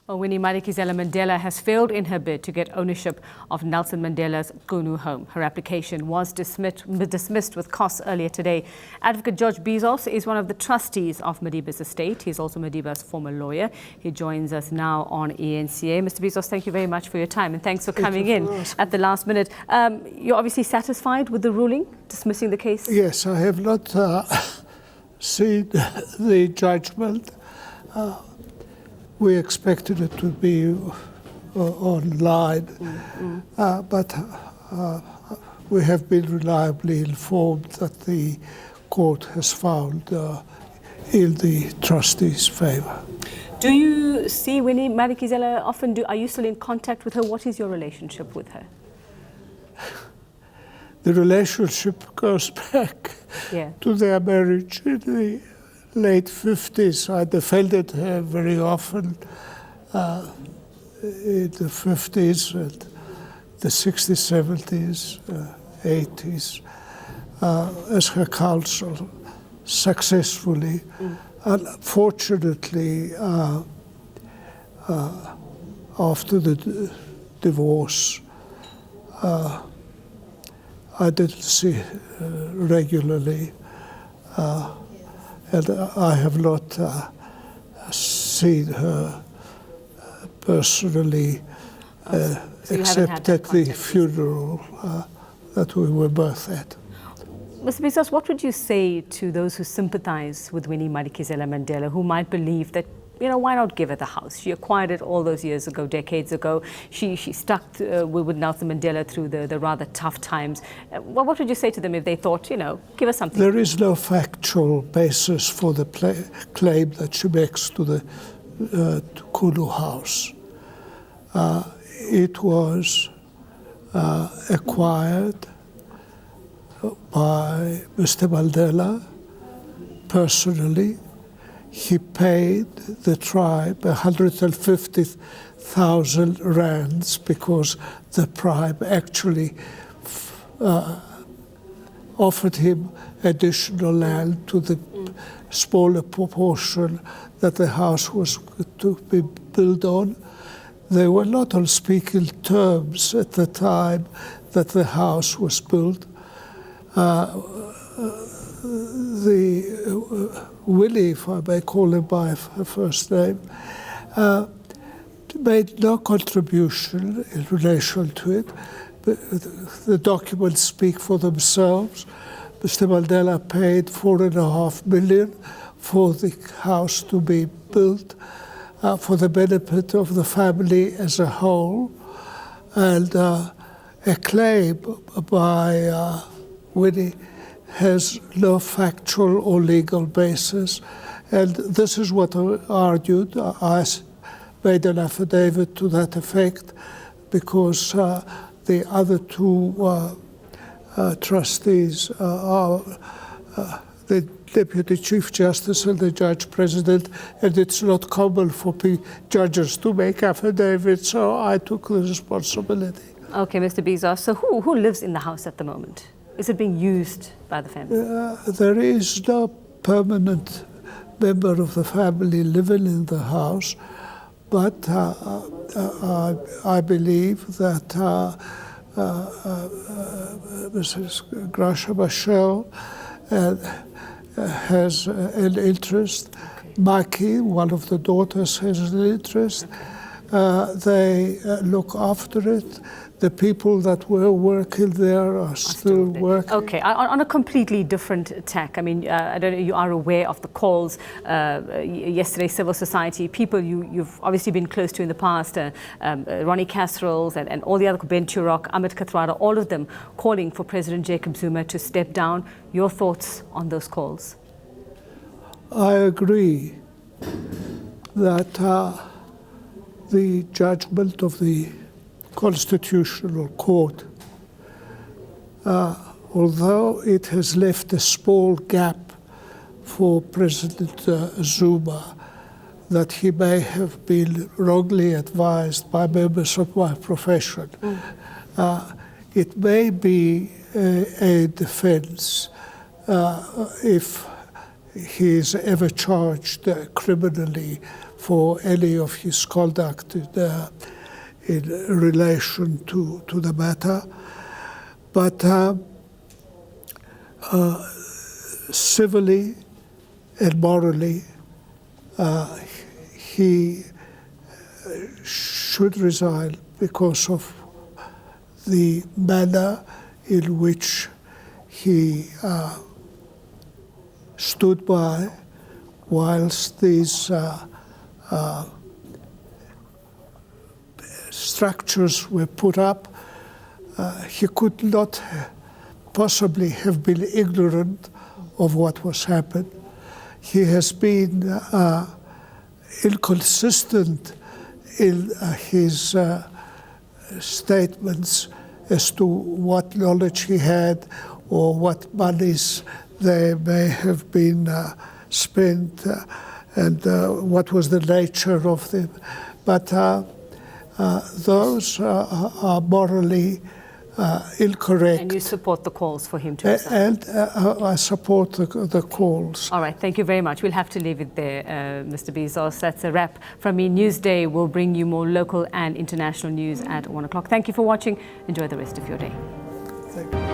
Well, Winnie Madikizela-Mandela has failed in her bid to get ownership of Nelson Mandela's Qunu home. Her application was dismissed with costs earlier today. Advocate George Bizos is one of the trustees of Madiba's estate. He's also Madiba's former lawyer. He joins us now on eNCA. Mr. Bizos, thank you very much for your time and thanks for coming in at the last minute. You're obviously satisfied with the ruling, dismissing the case? Yes, I have not seen the judgment. We expected it to be online, but we have been reliably informed that the court has found in the trustees' favour. Do you see Winnie Madikizela often? Are you still in contact with her? What is your relationship with her? The relationship goes back to their marriage in the late 50s. I defended her very often in the 50s and the 60s, 70s, 80s as her counsel successfully. Unfortunately, after the divorce, I didn't see her regularly. And I have not seen her personally, except at the funeral that we were both at. Mr. Bizos, what would you say to those who sympathize with Winnie Madikizela-Mandela, who might believe that, you know, why not give her the house? She acquired it all those years ago, decades ago. She stuck with Nelson Mandela through the rather tough times. What would you say to them if they thought, you know, give us something? There is no factual basis for the claim that she makes to the Qunu house. It was acquired by Mr. Mandela personally. He paid the tribe 150,000 rands because the tribe actually offered him additional land to the smaller proportion that the house was to be built on. They were not on speaking terms at the time that the house was built. Wnnie, if I may call him by her first name, made no contribution in relation to it. The documents speak for themselves. Mr. Mandela paid $4.5 million for the house to be built for the benefit of the family as a whole. And a claim by Wnnie has no factual or legal basis. And this is what I argued. I made an affidavit to that effect because the other two trustees are the Deputy Chief Justice and the Judge President, and it's not common for judges to make affidavits, so I took the responsibility. Okay, Mr. Bizos, so who lives in the house at the moment? Is it being used by the family? There is no permanent member of the family living in the house, but I believe that Mrs. Grasha-Michelle has an interest. Maki, one of the daughters, has an interest. They look after it. The people that were working there are still working. Okay, on a completely different tack, I mean, I don't know, you are aware of the calls yesterday, civil society, people you've obviously been close to in the past, Ronnie Casseroles and all the other, Ben Turok, Amit Kathrada, all of them calling for President Jacob Zuma to step down. Your thoughts on those calls? I agree that the judgment of the Constitutional Court, although it has left a small gap for President Zuma, that he may have been wrongly advised by members of my profession. It may be a defense if he is ever charged criminally for any of his conduct in relation to the matter. But civilly and morally, he should resign because of the manner in which he stood by whilst these structures were put up. He could not possibly have been ignorant of what was happening. He has been inconsistent in his statements as to what knowledge he had or what monies they may have been spent and what was the nature of them. But those are morally incorrect. And you support the calls for him to resign? And I support the calls. All right, thank you very much. We'll have to leave it there, Mr. Bizos. That's a wrap from me. Newsday will bring you more local and international news at 1 o'clock. Thank you for watching. Enjoy the rest of your day. Thank you.